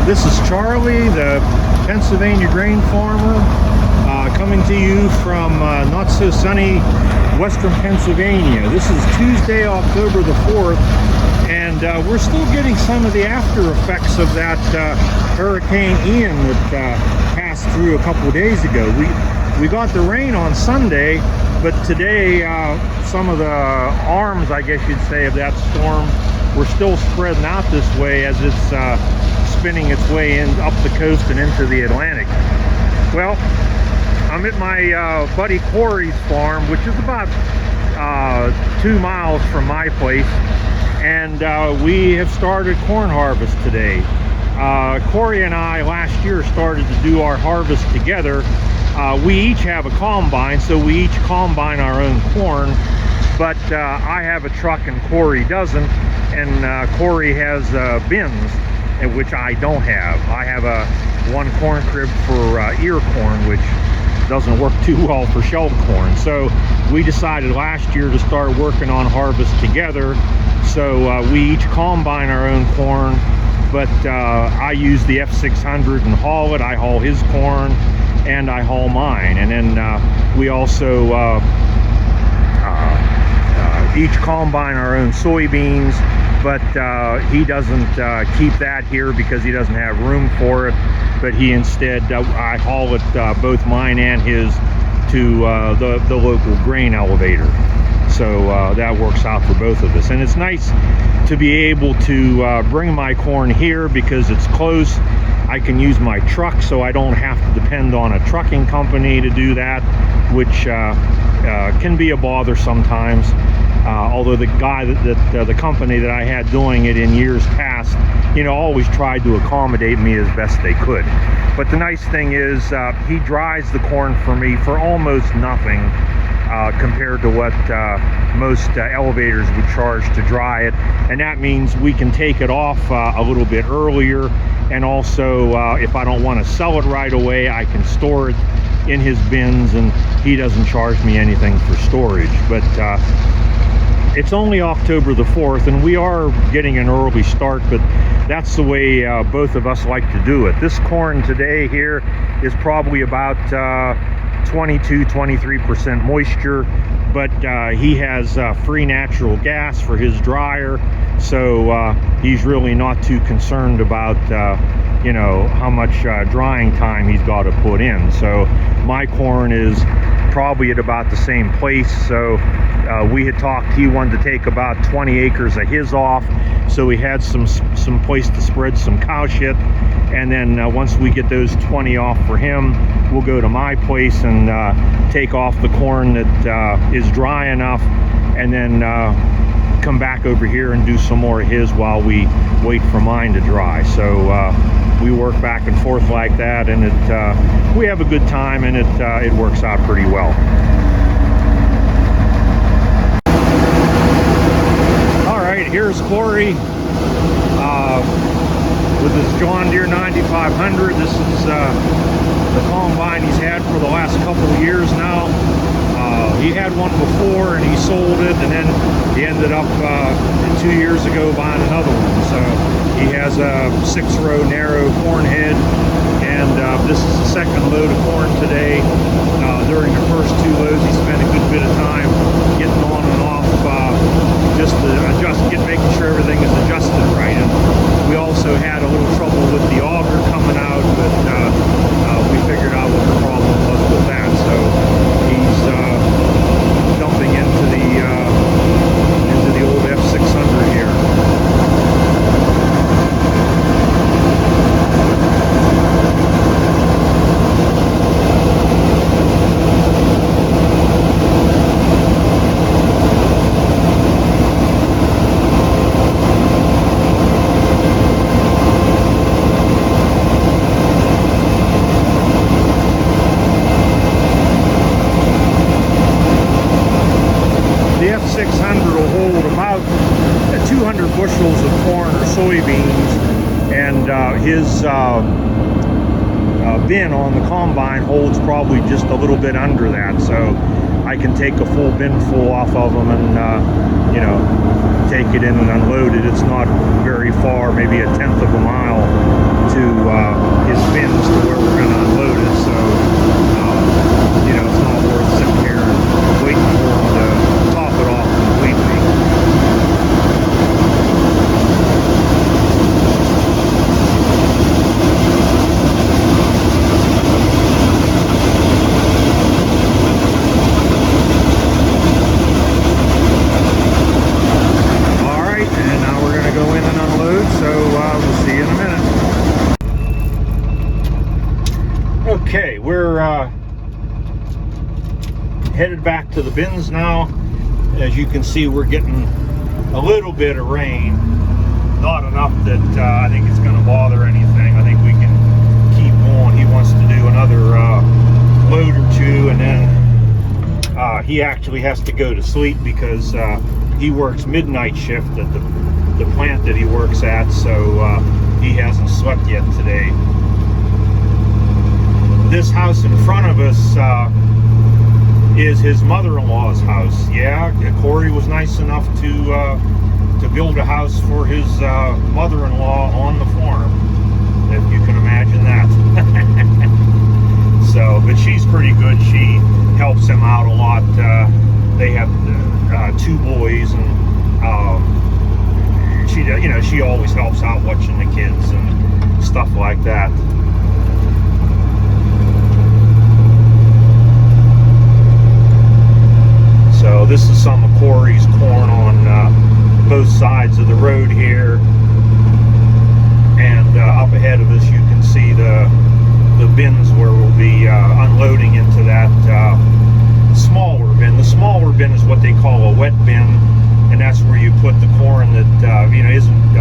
This is Charlie, the Pennsylvania grain farmer, coming to you from not so sunny western Pennsylvania. This is Tuesday, October the 4th, and we're still getting some of the after effects of that Hurricane Ian that passed through a couple of days ago. We got the rain on Sunday, but today some of the arms, I guess you'd say, of that storm were still spreading out this way as it's spinning its way in up the coast and into the Atlantic. Well, I'm at my buddy Cory's farm, which is about 2 miles from my place, and we have started corn harvest today. Cory and I last year started to do our harvest together. We each have a combine, so we each combine our own corn, but I have a truck and Cory doesn't, and Cory has bins, which I don't have. I have one corn crib for ear corn, which doesn't work too well for shelled corn. So we decided last year to start working on harvest together. So we each combine our own corn, but I use the F600 and haul it. I haul his corn and I haul mine. And then we also each combine our own soybeans, but he doesn't keep that here because he doesn't have room for it. But he instead, I haul it, both mine and his, to the local grain elevator. So that works out for both of us. And it's nice to be able to bring my corn here because it's close. I can use my truck, so I don't have to depend on a trucking company to do that, which can be a bother sometimes. Although the guy the company that I had doing it in years past, always tried to accommodate me as best they could. But the nice thing is he dries the corn for me for almost nothing compared to what most elevators would charge to dry it. And that means we can take it off a little bit earlier, and also if I don't want to sell it right away, I can store it in his bins, and he doesn't charge me anything for storage. But it's only October the 4th, and we are getting an early start, but that's the way both of us like to do it. This corn today here is probably about 22-23% moisture, but he has free natural gas for his dryer, so he's really not too concerned about how much drying time he's got to put in. So my corn is probably at about the same place. So we had talked, he wanted to take about 20 acres of his off, so we had some place to spread some cow shit. And then once we get those 20 off for him, we'll go to my place and take off the corn that is dry enough, and then come back over here and do some more of his while we wait for mine to dry. So we work back and forth like that, and we have a good time, and it works out pretty well. All right, here's Cory with his John Deere 9500. This is the combine he's had for the last couple of years now. He had one before and he sold it, and then he ended up 2 years ago buying another one. So he has a 6-row narrow corn head, and this is the second load of corn today. During the first 2 loads, he spent a good bit of time getting on and off, just to making sure everything is adjusted right. And we also had a little trouble with the auger coming out, but we figured out what the problem was with that. So he's dumping into the old F600 here. The F600 will hold about 200 bushels of corn or soybeans, and his bin on the combine holds probably just a little bit under that. So I can take a full bin full off of them and, you know, take it in and unload it. It's not very far, maybe a 1/10 of a mile to his bins to where we're going to unload it. So, you know, it's not worth sitting here and waiting for him to top it off completely. Okay, we're headed back to the bins now. As you can see, we're getting a little bit of rain. Not enough that I think it's going to bother anything. I think we can keep going. He wants to do another load or two, and then he actually has to go to sleep because he works midnight shift at the plant that he works at, so he hasn't slept yet today. This house in front of us is his mother-in-law's house. Yeah, Cory was nice enough to build a house for his mother-in-law on the farm, if you can imagine that. So, but she's pretty good. She helps him out a lot. They have 2 boys, and she, you know, she always helps out watching the kids and stuff like that. So this is some of Cory's corn on both sides of the road here, and up ahead of us you can see the bins where we'll be unloading into that smaller bin. The smaller bin is what they call a wet bin, and that's where you put the corn that you know, isn't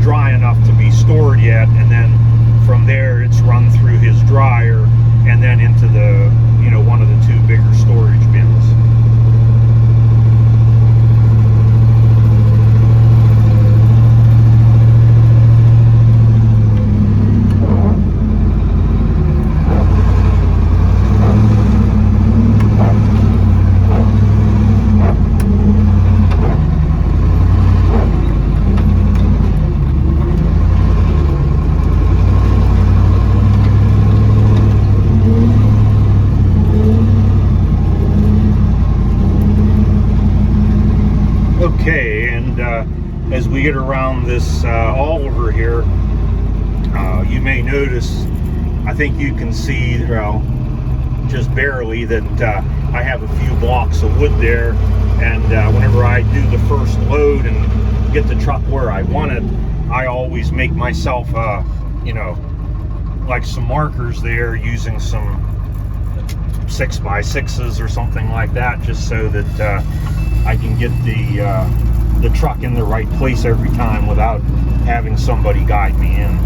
dry enough to be stored yet, and then from there it's run through his dryer and then into the, you know, one of the 2 bigger storage bins. Okay, and as we get around this Oliver here, you may notice, I think you can see, just barely, that I have a few blocks of wood there, and whenever I do the first load and get the truck where I want it, I always make myself, you know, like some markers there using some 6x6s or something like that, just so that I can get the truck in the right place every time without having somebody guide me in.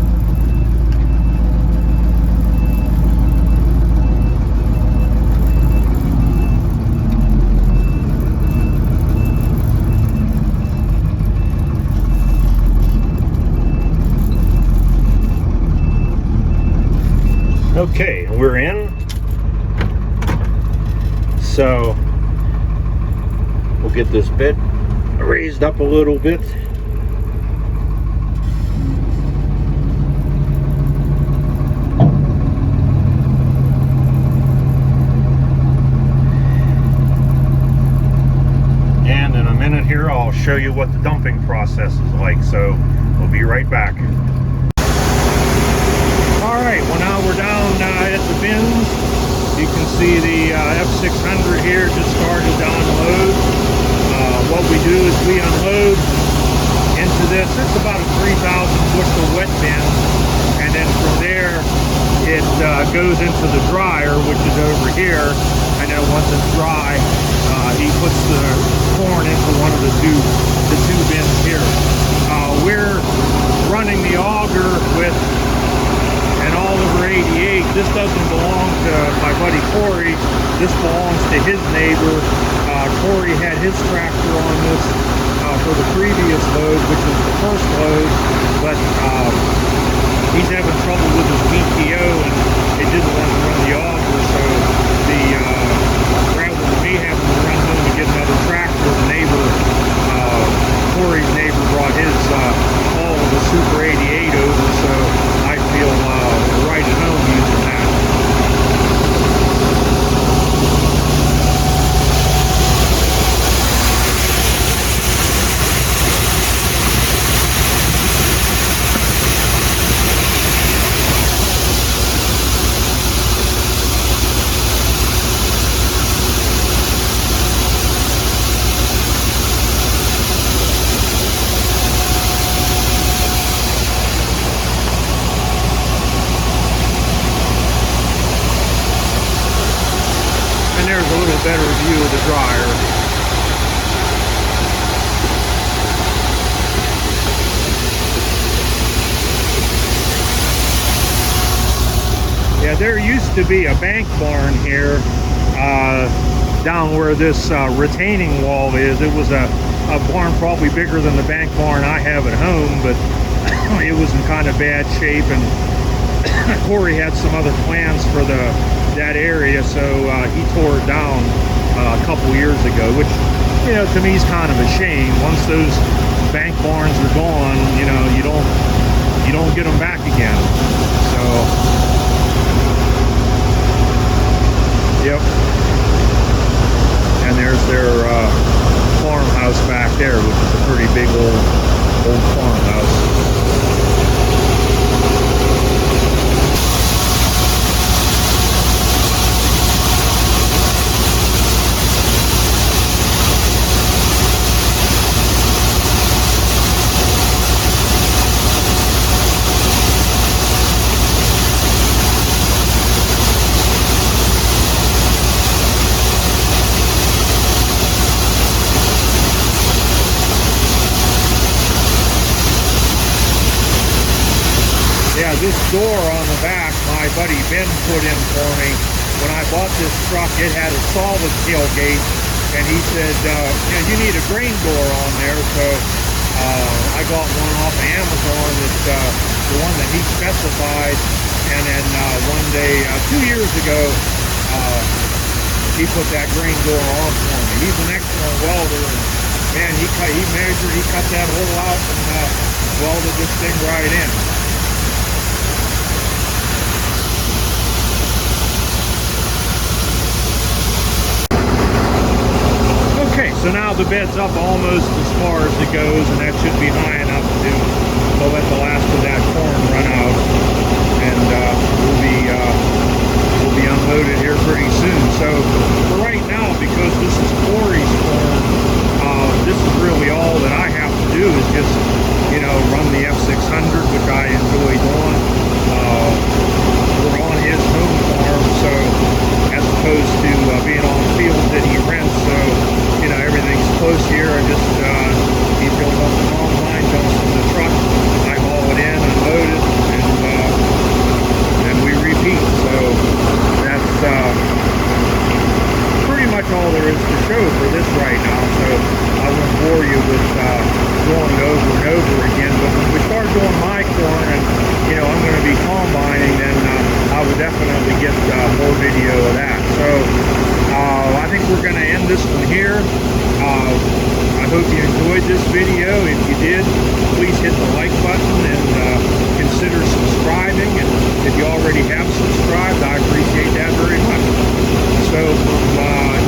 Okay, we're in. So we'll get this bed raised up a little bit. And in a minute here, I'll show you what the dumping process is like. So we'll be right back. All right, well now we're down at the bins. You can see the F600 here just started to unload. What we do is we unload into this. It's about a 3,000 bushel wet bin, and then from there it goes into the dryer, which is over here, and then once it's dry, he puts the corn into one of the two bins here. We're running the auger with an Oliver 88. This doesn't belong to my buddy Cory. This belongs to his neighbor. Cory had his tractor on this for the previous load, which was the first load, but he's having trouble with his PTO and it didn't want to run the auger, so rather than me there used to be a bank barn here down where this retaining wall is. It was a barn probably bigger than the bank barn I have at home, but it was in kind of bad shape, and Cory had some other plans for that area, so he tore it down a couple years ago, which, you know, to me is kind of a shame. Once those bank barns are gone, you know, you don't get them back again. So, yep. And there's their farmhouse back there, which is a pretty big old farmhouse. Yeah, this door on the back, my buddy Ben put in for me. When I bought this truck, it had a solid tailgate, and he said, you need a grain door on there, so I got one off of Amazon, that's the one that he specified, and then one day, 2 years ago, he put that grain door on for me. He's an excellent welder, and man, he measured, he cut that hole out, and welded this thing right in. Okay, so now the bed's up almost as far as it goes, and that should be high enough to let the last of that corn run out, and we'll be unloaded here pretty soon. So for right now, because this is Cory's corn, this is really all that I have to do is just, you know, run the F600, which I enjoy doing. We're on his home farm, so as opposed to being on the field that he rents, so you know, everything's close here. I just he fills up the combine, dumps in the truck, I haul it in, unload it, and we repeat. So that's pretty much all there is to show for this right now. So I won't bore you with going over and over again. But when we start doing my corn, and you know, I'm going to be combining, then I will definitely get more video of that. So I think we're going to end this one here. I hope you enjoyed this video. If you did, please hit the like button and consider subscribing. And if you already have subscribed, I appreciate that very much. So from